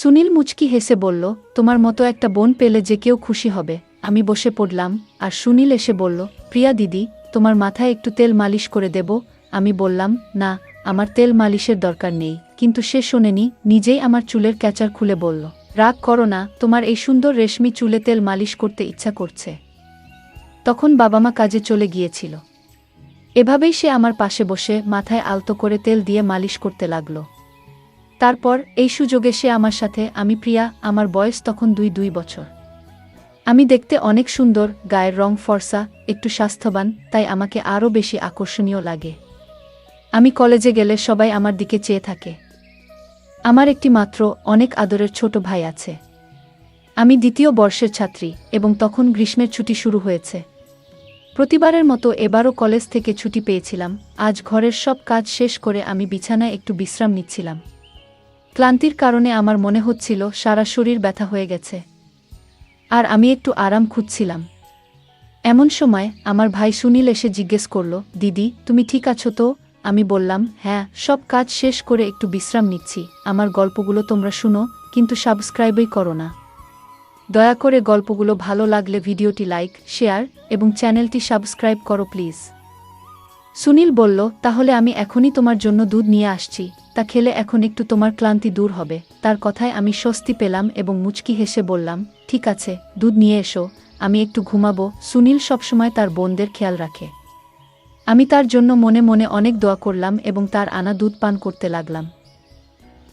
সুনীল মুচকি হেসে বলল, তোমার মতো একটা বোন পেলে যে কেউ খুশি হবে। আমি বসে পড়লাম, আর সুনীল এসে বলল, প্রিয়া দিদি, তোমার মাথায় একটু তেল মালিশ করে দেব। আমি বললাম, না, আমার তেল মালিশের দরকার নেই। কিন্তু সে শোনেনি, নিজেই আমার চুলের ক্যাচার খুলে বলল, রাগ করো না, তোমার এই সুন্দর রেশমি চুলে তেল মালিশ করতে ইচ্ছা করছে। তখন বাবা মা কাজে চলে গিয়েছিল। এভাবেই সে আমার পাশে বসে মাথায় আলতো করে তেল দিয়ে মালিশ করতে লাগল। তারপর এই সুযোগে সে আমার সাথে, আমি প্রিয়া, আমার বয়স তখন 2 বছর। আমি দেখতে অনেক সুন্দর, গায়ের রং ফর্সা, একটু স্বাস্থ্যবান, তাই আমাকে আরও বেশি আকর্ষণীয় লাগে। আমি কলেজে গেলে সবাই আমার দিকে চেয়ে থাকে। আমার একটি মাত্র অনেক আদরের ছোট ভাই আছে। আমি 2য় বর্ষের ছাত্রী, এবং তখন গ্রীষ্মের ছুটি শুরু হয়েছে। প্রতিবারের মতো এবারও কলেজ থেকে ছুটি পেয়েছিলাম। আজ ঘরের সব কাজ শেষ করে আমি বিছানায় একটু বিশ্রাম নিচ্ছিলাম। ক্লান্তির কারণে আমার মনে হচ্ছিল সারা শরীর ব্যথা হয়ে গেছে, আর আমি একটু আরাম খুঁজছিলাম। এমন সময় আমার ভাই সুনীল এসে জিজ্ঞেস করল, দিদি, তুমি ঠিক আছো তো? আমি বললাম, হ্যাঁ, সব কাজ শেষ করে একটু বিশ্রাম নিচ্ছি। আমার গল্পগুলো তোমরা শুনো, কিন্তু সাবস্ক্রাইবই করো না। দয়া করে গল্পগুলো ভালো লাগলে ভিডিওটি লাইক, শেয়ার এবং চ্যানেলটি সাবস্ক্রাইব করো প্লিজ। সুনীল বলল, তাহলে আমি এখনই তোমার জন্য দুধ নিয়ে আসছি, তা খেলে এখন একটু তোমার ক্লান্তি দূর হবে। তার কথায় আমি স্বস্তি পেলাম এবং মুচকি হেসে বললাম, ঠিক আছে, দুধ নিয়ে এসো, আমি একটু ঘুমাবো। সুনীল সবসময় তার বোনদের খেয়াল রাখে। আমি তার জন্য মনে মনে অনেক দোয়া করলাম এবং তার আনা দুধ পান করতে লাগলাম।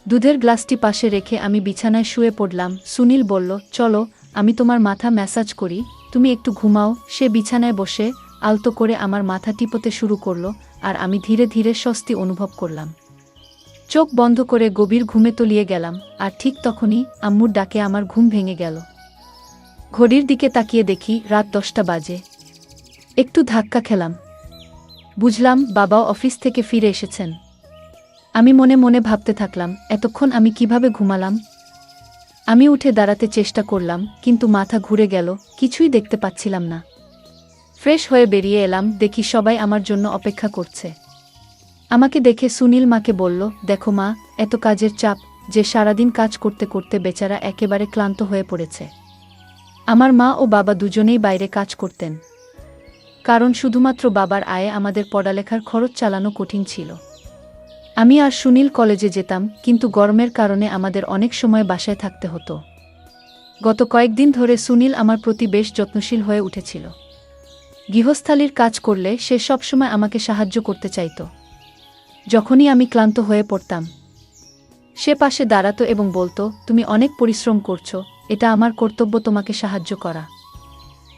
দুধের গ্লাসটি পাশে রেখে আমি বিছানায় শুয়ে পড়লাম। সুনীল বলল, চলো, আমি তোমার মাথা ম্যাসাজ করি, তুমি একটু ঘুমাও। সে বিছানায় বসে আলতো করে আমার মাথা টিপতে শুরু করল, আর আমি ধীরে ধীরে স্বস্তি অনুভব করলাম। চোখ বন্ধ করে গভীর ঘুমে তলিয়ে গেলাম। আর ঠিক তখনই আম্মুর ডাকে আমার ঘুম ভেঙে গেল। ঘড়ির দিকে তাকিয়ে দেখি রাত 10টা বাজে। একটু ধাক্কা খেলাম। বুঝলাম বাবাও অফিস থেকে ফিরে এসেছেন। আমি মনে মনে ভাবতে থাকলাম, এতক্ষণ আমি কিভাবে ঘুমালাম। আমি উঠে দাঁড়াতে চেষ্টা করলাম, কিন্তু মাথা ঘুরে গেল, কিছুই দেখতে পাচ্ছিলাম না। ফ্রেশ হয়ে বেরিয়ে এলাম, দেখি সবাই আমার জন্য অপেক্ষা করছে। আমাকে দেখে সুনীল মাকে বলল, দেখো মা, এত কাজের চাপ যে সারাদিন কাজ করতে করতে বেচারা একেবারে ক্লান্ত হয়ে পড়েছে। আমার মা ও বাবা দুজনেই বাইরে কাজ করতেন, কারণ শুধুমাত্র বাবার আয়ে আমাদের পড়ালেখার খরচ চালানো কঠিন ছিল। আমি আর সুনীল কলেজে যেতাম, কিন্তু গরমের কারণে আমাদের অনেক সময় বাসায় থাকতে হতো। গত কয়েকদিন ধরে সুনীল আমার প্রতি বেশ যত্নশীল হয়ে উঠেছিল। গৃহস্থালির কাজ করলে সে সবসময় আমাকে সাহায্য করতে চাইত। যখনই আমি ক্লান্ত হয়ে পড়তাম, সে পাশে দাঁড়াতো এবং বলতো, তুমি অনেক পরিশ্রম করছো, এটা আমার কর্তব্য তোমাকে সাহায্য করা।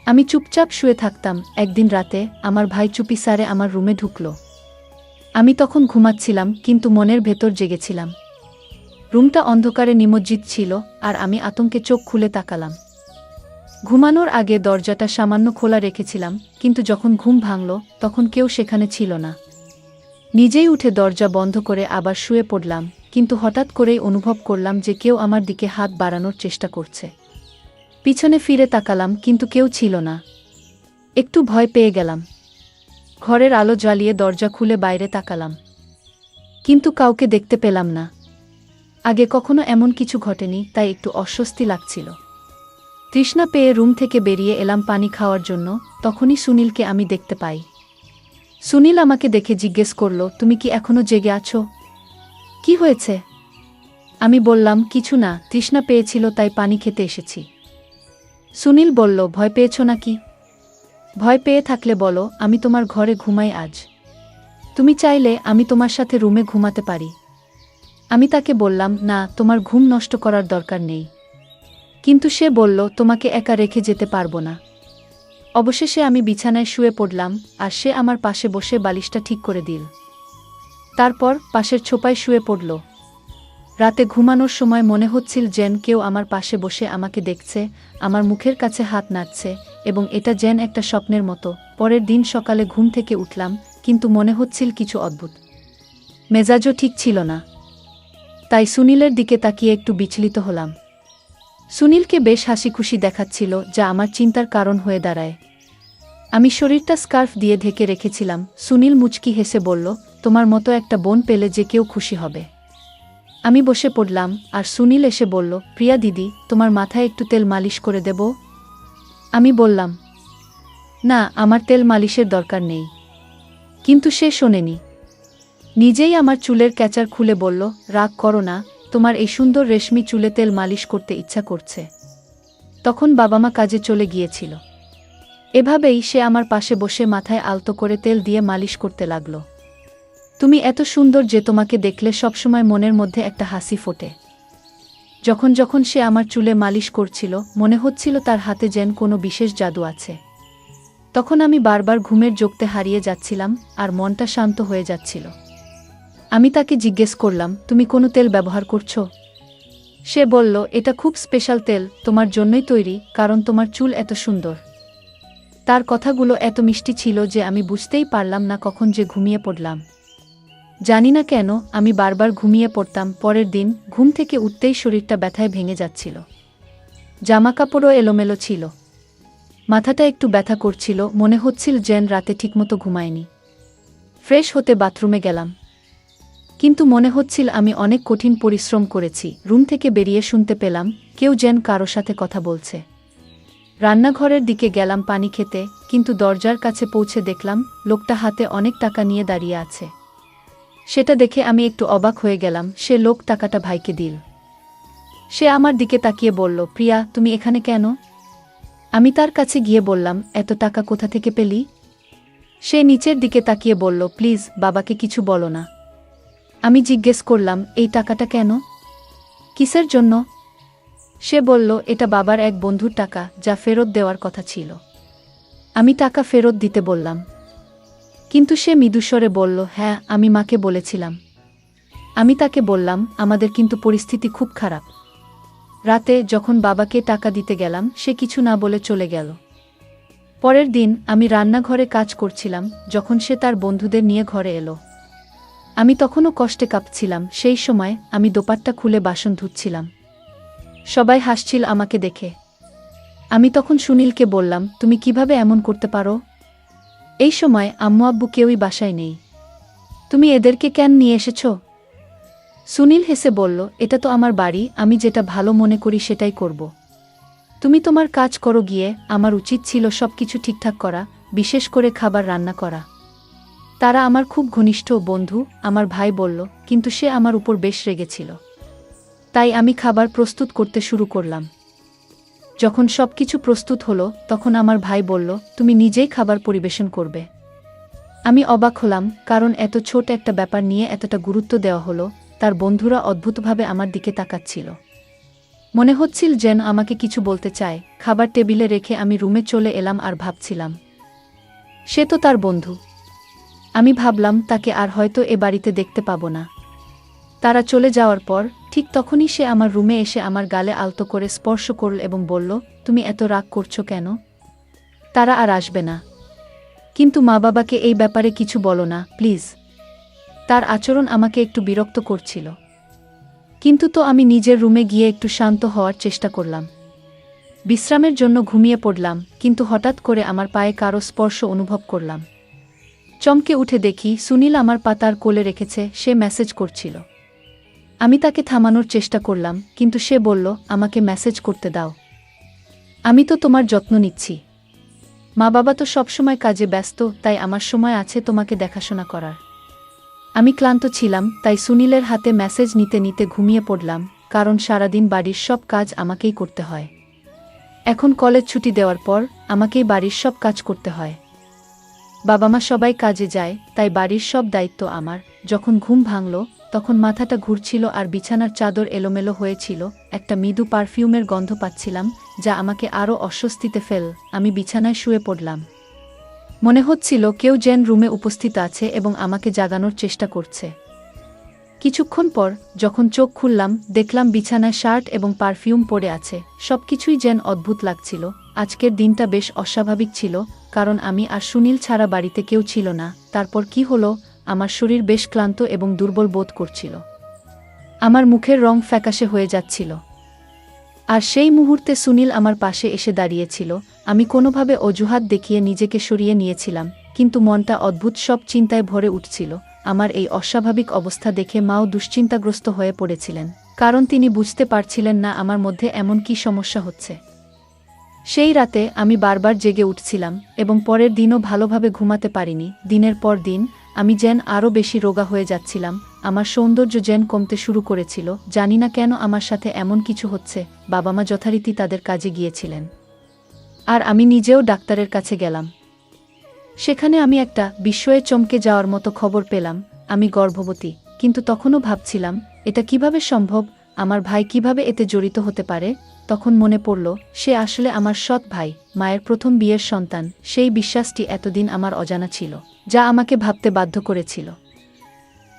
আমি চুপচাপ শুয়ে থাকতাম। একদিন রাতে আমার ভাই চুপি সারে আমার রুমে ঢুকল। আমি তখন ঘুমাচ্ছিলাম, কিন্তু মনের ভেতর জেগেছিলাম। রুমটা অন্ধকারে নিমজ্জিত ছিল, আর আমি আতঙ্কে চোখ খুলে তাকালাম। ঘুমানোর আগে দরজাটা সামান্য খোলা রেখেছিলাম, কিন্তু যখন ঘুম ভাঙল তখন কেউ সেখানে ছিল না। নিজেই উঠে দরজা বন্ধ করে আবার শুয়ে পড়লাম, কিন্তু হঠাৎ করেই অনুভব করলাম যে কেউ আমার দিকে হাত বাড়ানোর চেষ্টা করছে। পিছনে ফিরে তাকালাম, কিন্তু কেউ ছিল না। একটু ভয় পেয়ে গেলাম। ঘরের আলো জ্বালিয়ে দরজা খুলে বাইরে তাকালাম, কিন্তু কাউকে দেখতে পেলাম না। আগে কখনো এমন কিছু ঘটেনি, তাই একটু অস্বস্তি লাগছিল। তৃষ্ণা পেয়ে রুম থেকে বেরিয়ে এলাম পানি খাওয়ার জন্য। তখনই সুনীলকে আমি দেখতে পাই। সুনীল আমাকে দেখে জিজ্ঞেস করল, তুমি কি এখনো জেগে আছো? কি হয়েছে? আমি বললাম, কিছু না, তৃষ্ণা পেয়েছিল তাই পানি খেতে এসেছি। সুনীল বলল, ভয় পেয়েছ নাকি? ভয় পেয়ে থাকলে বলো, আমি তোমার ঘরে ঘুমাই আজ। তুমি চাইলে আমি তোমার সাথে রুমে ঘুমাতে পারি। আমি তাকে বললাম, না, তোমার ঘুম নষ্ট করার দরকার নেই। কিন্তু সে বলল, তোমাকে একা রেখে যেতে পারবো না। অবশেষে আমি বিছানায় শুয়ে পড়লাম, আর সে আমার পাশে বসে বালিশটা ঠিক করে দিল। তারপর পাশের ছোপায় শুয়ে পড়ল। রাতে ঘুমানোর সময় মনে হচ্ছিল যেন কেউ আমার পাশে বসে আমাকে দেখছে, আমার মুখের কাছে হাত নাড়ছে, এবং এটা যেন একটা স্বপ্নের মতো। পরের দিন সকালে ঘুম থেকে উঠলাম, কিন্তু মনে হচ্ছিল কিছু অদ্ভুত। মেজাজও ঠিক ছিল না। তাই সুনীলের দিকে তাকিয়ে একটু বিচলিত হলাম। সুনীলকে বেশ হাসি খুশি দেখাচ্ছিল, যা আমার চিন্তার কারণ হয়ে দাঁড়ায়। আমি শরীরটা স্কার্ফ দিয়ে ঢেকে রেখেছিলাম। সুনীল মুচকি হেসে বলল, তোমার মতো একটা বোন পেলে যে কেউ খুশি হবে। আমি বসে পড়লাম আর সুনীল এসে বলল, প্রিয়া দিদি, তোমার মাথায় একটু তেল মালিশ করে দেব? আমি বললাম, না, আমার তেল মালিশের দরকার নেই। কিন্তু সে শোনেনি। নিজেই আমার চুলের ক্যাচার খুলে বলল, রাগ করো না, তোমার এই সুন্দর রেশমি চুলে তেল মালিশ করতে ইচ্ছা করছে। তখন বাবা মা কাজে চলে গিয়েছিল। এভাবেই সে আমার পাশে বসে মাথায় আলতো করে তেল দিয়ে মালিশ করতে লাগল। তুমি এত সুন্দর যে তোমাকে দেখলে সবসময় মনের মধ্যে একটা হাসি ফোটে। যখন যখন সে আমার চুলে মালিশ করছিল, মনে হচ্ছিল তার হাতে যেন কোনো বিশেষ জাদু আছে। তখন আমি বারবার ঘুমের জোগতে হারিয়ে যাচ্ছিলাম আর মনটা শান্ত হয়ে যাচ্ছিল। আমি তাকে জিজ্ঞেস করলাম, তুমি কোনো তেল ব্যবহার করছো? সে বলল, এটা খুব স্পেশাল তেল, তোমার জন্যই তৈরি, কারণ তোমার চুল এত সুন্দর। তার কথাগুলো এত মিষ্টি ছিল যে আমি বুঝতেই পারলাম না কখন যে ঘুমিয়ে পড়লাম। জানি না কেন আমি বারবার ঘুমিয়ে পড়তাম। পরের দিন ঘুম থেকে উঠতেই শরীরটা ব্যথায় ভেঙে যাচ্ছিল। জামাকাপড়ও এলোমেলো ছিল। মাথাটা একটু ব্যথা করছিল, মনে হচ্ছিল যেন রাতে ঠিকমতো ঘুমায়নি। ফ্রেশ হতে বাথরুমে গেলাম, কিন্তু মনে হচ্ছিল আমি অনেক কঠিন পরিশ্রম করেছি। রুম থেকে বেরিয়ে শুনতে পেলাম কেউ যেন কারো সাথে কথা বলছে। রান্নাঘরের দিকে গেলাম পানি খেতে, কিন্তু দরজার কাছে পৌঁছে দেখলাম লোকটা হাতে অনেক টাকা নিয়ে দাঁড়িয়ে আছে। সেটা দেখে আমি একটু অবাক হয়ে গেলাম। সে লোক টাকাটা ভাইকে দিল। সে আমার দিকে তাকিয়ে বলল, প্রিয়া, তুমি এখানে কেন? আমি তার কাছে গিয়ে বললাম, এত টাকা কোথা থেকে পেলি? সে নিচের দিকে তাকিয়ে বলল, প্লিজ বাবাকে কিছু বলো না। আমি জিজ্ঞেস করলাম, এই টাকাটা কেন? কিসের জন্য? সে বলল, এটা বাবার এক বন্ধুর টাকা, যা ফেরত দেওয়ার কথা ছিল। আমি টাকা ফেরত দিতে বললাম, কিন্তু সে মৃদুস্বরে বলল, হ্যাঁ, আমি মাকে বলেছিলাম। আমি তাকে বললাম, আমাদের কিন্তু পরিস্থিতি খুব খারাপ। রাতে যখন বাবাকে টাকা দিতে গেলাম, সে কিছু না বলে চলে গেল। পরের দিন আমি রান্নাঘরে কাজ করছিলাম যখন সে তার বন্ধুদের নিয়ে ঘরে এলো। আমি তখনও কষ্টে কাঁপছিলাম। সেই সময় আমি দোপাট্টা খুলে বাসন ধুচ্ছিলাম। সবাই হাসছিল আমাকে দেখে। আমি তখন সুনীলকে বললাম, তুমি কিভাবে এমন করতে পারো? এই সময় আম্মু আব্বু কেউই বাসায় নেই। তুমি এদেরকে কেন নিয়ে এসেছো? সুনীল হেসে বলল, এটা তো আমার বাড়ি, আমি যেটা ভালো মনে করি সেটাই করব। তুমি তোমার কাজ করো গিয়ে। আমার উচিত ছিল সবকিছু ঠিকঠাক করা, বিশেষ করে খাবার রান্না করা। তারা আমার খুব ঘনিষ্ঠ বন্ধু, আমার ভাই বলল, কিন্তু সে আমার উপর বেশ রেগেছিল। তাই আমি খাবার প্রস্তুত করতে শুরু করলাম। যখন সবকিছু প্রস্তুত হলো, তখন আমার ভাই বলল, তুমি নিজেই খাবার পরিবেশন করবে। আমি অবাক হলাম, কারণ এত ছোট একটা ব্যাপার নিয়ে এতটা গুরুত্ব দেওয়া হলো। তার বন্ধুরা অদ্ভুতভাবে আমার দিকে তাকাচ্ছিল। মনে হচ্ছিল যেন আমাকে কিছু বলতে চায়। খাবার টেবিলে রেখে আমি রুমে চলে এলাম আর ভাবছিলাম, সে তো তার বন্ধু। আমি ভাবলাম তাকে আর হয়তো এ বাড়িতে দেখতে পাবো না। তারা চলে যাওয়ার পর ঠিক তখনই সে আমার রুমে এসে আমার গালে আলতো করে স্পর্শ করল এবং বলল, তুমি এত রাগ করছো কেন? তারা আর আসবে না। কিন্তু মা বাবাকে এই ব্যাপারে কিছু বলো না, প্লিজ। তার আচরণ আমাকে একটু বিরক্ত করছিল। কিন্তু তো আমি নিজের রুমে গিয়ে একটু শান্ত হওয়ার চেষ্টা করলাম। বিশ্রামের জন্য ঘুমিয়ে পড়লাম, কিন্তু হঠাৎ করে আমার পায়ে কারো স্পর্শ অনুভব করলাম। চমকে উঠে দেখি সুনীল আমার পা তার কোলে রেখেছে। সে মেসেজ করছিল। আমি তাকে থামানোর চেষ্টা করলাম, কিন্তু সে বলল, আমাকে মেসেজ করতে দাও। আমি তো তোমার যত্ন নিচ্ছি। মা বাবা তো সবসময় কাজে ব্যস্ত, তাই আমার সময় আছে তোমাকে দেখাশোনা করার। আমি ক্লান্ত ছিলাম, তাই সুনীলের হাতে মেসেজ নিতে নিতে ঘুমিয়ে পড়লাম, কারণ সারাদিন বাড়ির সব কাজ আমাকেই করতে হয়। এখন কলেজ ছুটি দেওয়ার পর আমাকেই বাড়ির সব কাজ করতে হয়। বাবা মা সবাই কাজে যায়, তাই বাড়ির সব দায়িত্ব আমার। যখন ঘুম ভাঙল, তখন মাথাটা ঘুরছিল আর বিছানার চাদর এলোমেলো হয়েছিল। একটা মৃদু পারফিউমের গন্ধ পাচ্ছিলাম, যা আমাকে আরও অস্বস্তিতে ফেল। আমি বিছানায় শুয়ে পড়লাম। মনে হচ্ছিল কেউ যেন রুমে উপস্থিত আছে এবং আমাকে জাগানোর চেষ্টা করছে। কিছুক্ষণ পর যখন চোখ খুললাম, দেখলাম বিছানায় শার্ট এবং পারফিউম পড়ে আছে। সবকিছুই যেন অদ্ভুত লাগছিল। আজকের দিনটা বেশ অস্বাভাবিক ছিল, কারণ আমি আর সুনীল ছাড়া বাড়িতে কেউ ছিল না। তারপর কি হলো? আমার শরীর বেশ ক্লান্ত এবং দুর্বল বোধ করছিল। আমার মুখের রং ফ্যাকাশে হয়ে যাচ্ছিল। আর সেই মুহূর্তে সুনীল আমার পাশে এসে দাঁড়িয়েছিল। আমি কোনোভাবে অজুহাত দেখিয়ে নিজেকে সরিয়ে নিয়েছিলাম, কিন্তু মনটা অদ্ভুত সব চিন্তায় ভরে উঠছিল। আমার এই অস্বাভাবিক অবস্থা দেখে মাও দুশ্চিন্তাগ্রস্ত হয়ে পড়েছিলেন, কারণ তিনি বুঝতে পারছিলেন না আমার মধ্যে এমন কী সমস্যা হচ্ছে। সেই রাতে আমি বারবার জেগে উঠছিলাম এবং পরের দিনও ভালোভাবে ঘুমাতে পারিনি। দিনের পর দিন আমি যেন আরও বেশি রোগা হয়ে যাচ্ছিলাম, আমার সৌন্দর্য যেন কমতে শুরু করেছিল। জানি না কেন আমার সাথে এমন কিছু হচ্ছে। বাবা মা যথারীতি তাদের কাজে গিয়েছিলেন, আর আমি নিজেও ডাক্তারের কাছে গেলাম। সেখানে আমি একটা বিস্ময়ে চমকে যাওয়ার মতো খবর পেলাম, আমি গর্ভবতী। কিন্তু তখনও ভাবছিলাম, এটা কিভাবে সম্ভব, আমার ভাই কিভাবে এতে জড়িত হতে পারে। তখন মনে পড়ল, সে আসলে আমার সৎ ভাই, মায়ের প্রথম বিয়ের সন্তান। সেই বিশ্বাসটি এতদিন আমার অজানা ছিল, যা আমাকে ভাবতে বাধ্য করেছিল।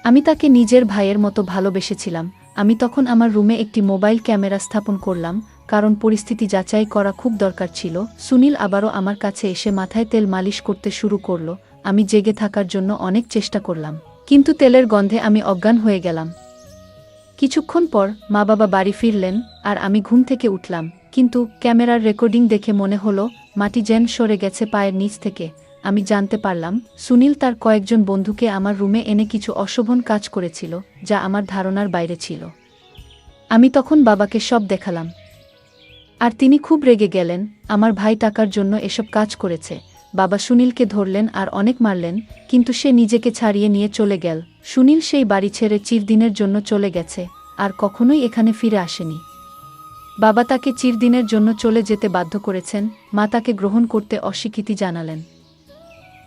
আমি তাকে নিজের ভাইয়ের মতো ভালোবেসেছিলাম। আমি তখন আমার রুমে একটি মোবাইল ক্যামেরা স্থাপন করলাম, কারণ পরিস্থিতি যাচাই করা খুব দরকার ছিল। সুনীল আবারও আমার কাছে এসে মাথায় তেল মালিশ করতে শুরু করল। আমি জেগে থাকার জন্য অনেক চেষ্টা করলাম, কিন্তু তেলের গন্ধে আমি অজ্ঞান হয়ে গেলাম। কিছুক্ষণ পর মা বাবা বাড়ি ফিরলেন, আর আমি ঘুম থেকে উঠলাম। কিন্তু ক্যামেরার রেকর্ডিং দেখে মনে হলো মাটি যেন সরে গেছে পায়ের নিচ থেকে। আমি জানতে পারলাম সুনীল তার কয়েকজন বন্ধুকে আমার রুমে এনে কিছু অশোভন কাজ করেছিল, যা আমার ধারণার বাইরে ছিল। আমি তখন বাবাকে সব দেখালাম, আর তিনি খুব রেগে গেলেন। আমার ভাই টাকার জন্য এসব কাজ করেছে। বাবা সুনীলকে ধরলেন আর অনেক মারলেন, কিন্তু সে নিজেকে ছাড়িয়ে নিয়ে চলে গেল। সুনীল সেই বাড়ি ছেড়ে চিরদিনের জন্য চলে গেছে, আর কখনোই এখানে ফিরে আসেনি। বাবা তাকে চিরদিনের জন্য চলে যেতে বাধ্য করেছেন, মা তাকে গ্রহণ করতে অস্বীকৃতি জানালেন।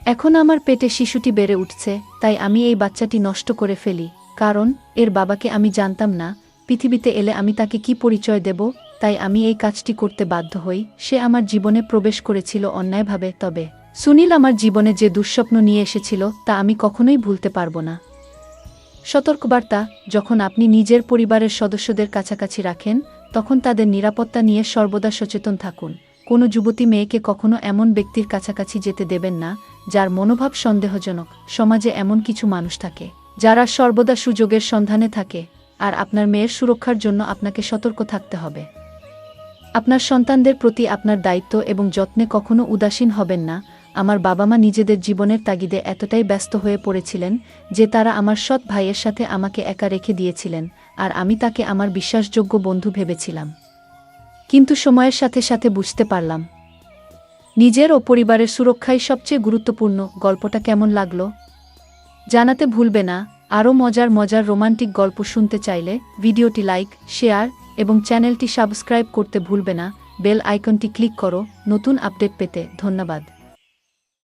এখন আমার পেটে শিশুটি বেড়ে উঠছে, তাই আমি এই বাচ্চাটি নষ্ট করে ফেলি, কারণ এর বাবাকে আমি জানতাম না। পৃথিবীতে এলে আমি তাকে কি পরিচয় দেব? তাই আমি এই কাজটি করতে বাধ্য হই। সে আমার জীবনে প্রবেশ করেছিল অন্যায়ভাবে, তবে সুনীল আমার জীবনে যে দুঃস্বপ্ন নিয়ে এসেছিল তা আমি কখনোই ভুলতে পারব না। সতর্কবার্তা: যখন আপনি নিজের পরিবারের সদস্যদের কাছাকাছি রাখেন, তখন তাদের নিরাপত্তা নিয়ে সর্বদা সচেতন থাকুন। কোনো যুবতী মেয়েকে কখনো এমন ব্যক্তির কাছাকাছি যেতে দেবেন না, যার মনোভাব সন্দেহজনক। সমাজে এমন কিছু মানুষ থাকে, যারা সর্বদা সুযোগের সন্ধানে থাকে, আর আপনার মেয়ের সুরক্ষার জন্য আপনাকে সতর্ক থাকতে হবে। আপনার সন্তানদের প্রতি আপনার দায়িত্ব এবং যত্নে কখনো উদাসীন হবেন না। আমার বাবা মা নিজেদের জীবনের তাগিদে এতটাই ব্যস্ত হয়ে পড়েছিলেন যে তারা আমার সৎ ভাইয়ের সাথে আমাকে একা রেখে দিয়েছিলেন, আর আমি তাকে আমার বিশ্বাসযোগ্য বন্ধু ভেবেছিলাম। কিন্তু সময়ের সাথে সাথে বুঝতে পারলাম, নিজের ও পরিবারের সুরক্ষাই সবচেয়ে গুরুত্বপূর্ণ। গল্পটা কেমন লাগলো জানাতে ভুলবে না। আরও মজার মজার রোমান্টিক গল্প শুনতে চাইলে ভিডিওটি লাইক, শেয়ার এবং চ্যানেলটি সাবস্ক্রাইব করতে ভুলবে না। বেল আইকনটি ক্লিক করো নতুন আপডেট পেতে। ধন্যবাদ।